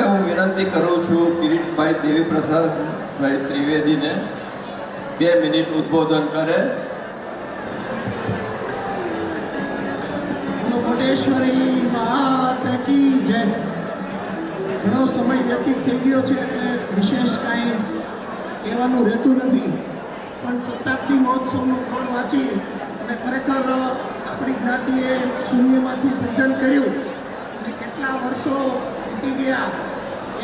હવે હું વિનંતી કરું છું કિરીટભાઈ દેવીપ્રસાદભાઈ ત્રિવેદીને 2 મિનિટ ઉદ્બોધન કરે. કોટેશ્વરી માત કી જય. ઘણો સમય વ્યતીત થઈ ગયો છે એટલે વિશેષ કાંઈ કહેવાનું રહેતું નથી, પણ શતાબ્દી મહોત્સવનું બોર્ડ વાંચી અને ખરેખર આપણી જ્ઞાતિએ શૂન્યમાંથી સર્જન કર્યું અને કેટલા વર્ષો વીતી ગયા.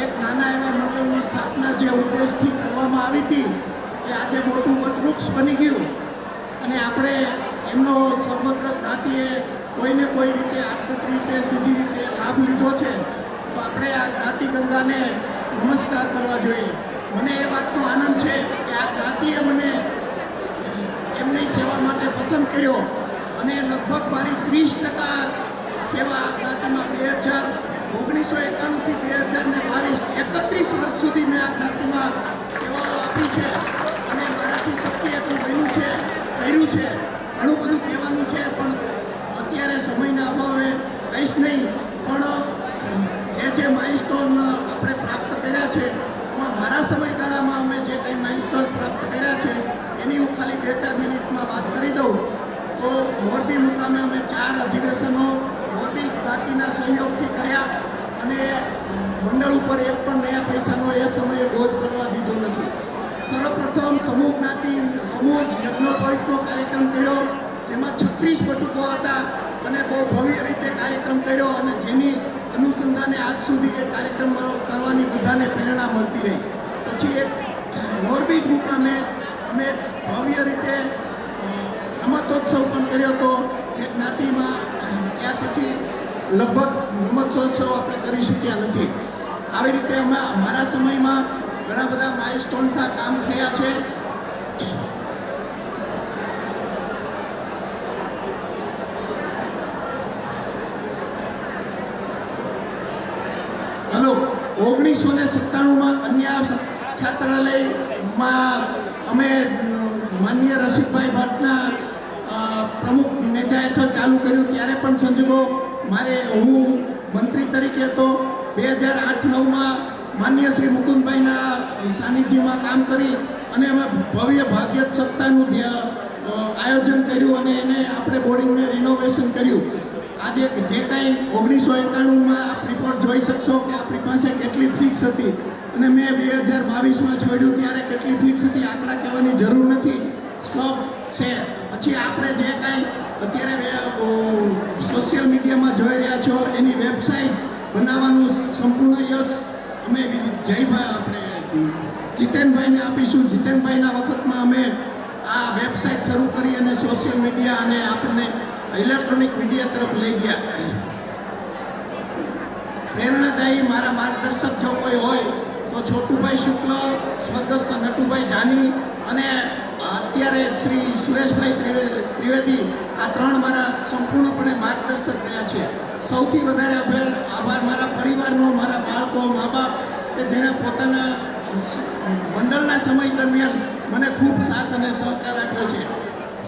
એક નાના એવા મંડળની સ્થાપના જે ઉદ્દેશથી કરવામાં આવી હતી એ આજે મોટું વટવૃક્ષ બની ગયું અને આપણે એમનો સર્વત્ર જ્ઞાતિએ કોઈને કોઈ રીતે આર્થિક રીતે સીધી રીતે લાભ લીધો છે, તો આપણે આ જ્ઞાતિ ગંગાને નમસ્કાર કરવા જોઈએ. મને એ વાતનો આનંદ છે કે આ જ્ઞાતિએ મને એમની સેવા માટે પસંદ કર્યો અને લગભગ મારી 30% સેવા આ જ્ઞાતિમાં 1991થી 2022 31 વર્ષ સુધી મેં આ જ્ઞાતિમાં સેવાઓ આપી છે અને મારાથી શક્ય એટલું બન્યું છે, કર્યું છે. ઘણું બધું કહેવાનું છે પણ અત્યારે સમયના અભાવે કહીશ નહીં, પણ જે માઇલસ્ટોન આપણે પ્રાપ્ત કર્યા છે એમાં મારા સમયગાળામાં અમે જે કંઈ માઇલસ્ટોન પ્રાપ્ત કર્યા છે એની હું ખાલી 2-4 મિનિટમાં વાત કરી દઉં તો મોરબી મુકામે અમે 4 અધિવેશનો મોરબી જ્ઞાતિના સહયોગથી કર્યા અને મંડળ ઉપર એક પણ નયા પૈસાનો એ સમયે બોજ પડવા દીધો નથી. સર્વપ્રથમ સમૂહ જ્ઞાતિ સમૂહ યજ્ઞોપવિતનો કાર્યક્રમ કર્યો જેમાં 36 બટુકો હતા અને બહુ ભવ્ય રીતે કાર્યક્રમ કર્યો અને જેની અનુસંધાને આજ સુધી એ કાર્યક્રમ કરવાની બધાને પ્રેરણા મળતી રહી. પછી એક મોરબી મુકામે અમે ભવ્ય રીતે રમતોત્સવ પણ કર્યો હતો જે જ્ઞાતિમાં ત્યાર પછી લગભગ રમતોત્સવ આપણે કરી શક્યા નથી. આવી રીતે અમે મારા સમયમાં ઘણા બધા માઇલસ્ટોનના કામ થયા છે. હલો, 1997માં કન્યા છાત્રાલયમાં અમે માનનીય રસિકભાઈ ભટ્ટના પ્રમુખ નેજા હેઠળ ચાલુ કર્યું. ત્યારે પણ સંજોગો હું મંત્રી તરીકે હતો. 2008-9માં માનનીય શ્રી મુકુંદભાઈના સાનિધ્યમાં કામ કરી અને અમે ભવ્ય ભાગ્યત સપ્તાહનું આયોજન કર્યું અને એને આપણે બોર્ડિંગને રિનોવેશન કર્યું. આજે જે કાંઈ 1991માં આપ રિપોર્ટ જોઈ શકશો કે આપણી પાસે કેટલી ફિક્સ હતી અને મેં 2022માં છોડ્યું ત્યારે કેટલી ફિક્સ હતી આંકડા કહેવાની જરૂર નથી, સ્ટોક છે. પછી આપણે જે કાંઈ અત્યારે સોશિયલ મીડિયામાં જોઈ રહ્યા છો એની વેબસાઇટ બનાવવાનું સંપૂર્ણ યશ અમે જયભાઈ આપણે જીતેનભાઈને આપીશું. જીતેનભાઈના વખતમાં અમે આ વેબસાઇટ શરૂ કરી અને સોશિયલ મીડિયા અને આપણને ઇલેક્ટ્રોનિક મીડિયા તરફ લઈ ગયા. પ્રેરણાદાયી મારા માર્ગદર્શક જો કોઈ હોય તો છોટુભાઈ શુક્લ, સ્વર્ગસ્થ નટુભાઈ જાની અને અત્યારે શ્રી સુરેશભાઈ ત્રિવેદી, આ 3 મારા સંપૂર્ણપણે માર્ગદર્શક રહ્યા છે. સૌથી વધારે આભાર મારા પરિવારનો, મારા બાળકો, મા બાપ કે જેણે પોતાના મંડળના સમય દરમિયાન મને ખૂબ સાથ અને સહકાર આપ્યો છે.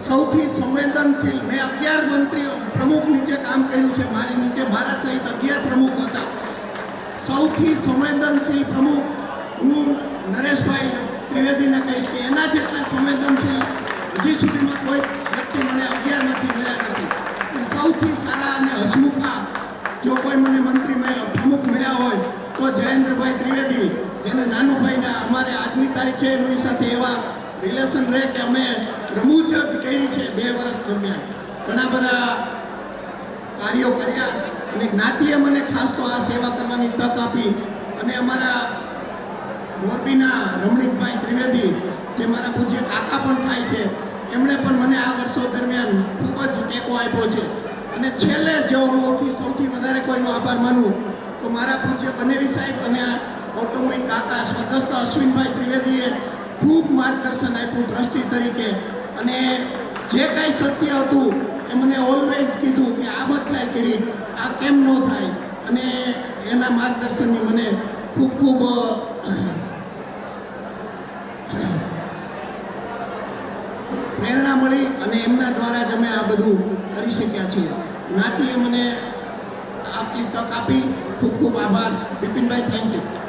સૌથી સંવેદનશીલ મેં 11 મંત્રીઓ પ્રમુખ નીચે કામ કર્યું છે. મારી નીચે મારા સહિત 11 પ્રમુખ હતા. સૌથી સંવેદનશીલ પ્રમુખ હું નરેશભાઈ ત્રિવેદીને કહીશ કે એના જેટલા સંવેદનશીલ હજી સુધીમાં કોઈ વ્યક્તિ મને 11માંથી મળ્યા નથી. સૌથી સારા અને હસમુખા જો કોઈ મને મંત્રી પ્રમુખ મળ્યા હોય તો જયેન્દ્રભાઈ ત્રિવેદી, જેને નાનુભાઈના અમારે આજની તારીખે એમની સાથે એવા રિલેશન રહે કે અમે રમૂજ જ કરી છે. 2 વર્ષ દરમિયાન ઘણા બધા કાર્યો કર્યા અને જ્ઞાતિએ મને ખાસ તો આ સેવા કરવાની તક આપી. અને અમારા મોરબીના રમણીકભાઈ ત્રિવેદી જે મારા પૂજ્ય કાકા પણ થાય છે, એમણે પણ મને આ વર્ષો દરમિયાન ખૂબ જ ટેકો આપ્યો છે. અને છેલ્લે જો હું સૌથી વધારે કોઈનો આભાર માનું તો મારા પૂજ્ય બનેવી સાહેબ અને કૌટુંબિક કાકા સ્વર્ગસ્થ અશ્વિનભાઈ ત્રિવેદીએ ખૂબ માર્ગદર્શન આપ્યું ટ્રસ્ટી તરીકે. અને જે કાંઈ સત્ય હતું એ મને ઓલવેઝ કીધું કે આ મત થાય કિરીટ, આ કેમ ન થાય, અને એના માર્ગદર્શનની મને ખૂબ ખૂબ પ્રેરણા મળી અને એમના દ્વારા જ અમે આ બધું કરી શક્યા છીએ. જ્ઞાતિએ મને આટલી તક આપી ખૂબ ખૂબ આભાર. બિપિનભાઈ, થેન્ક યુ.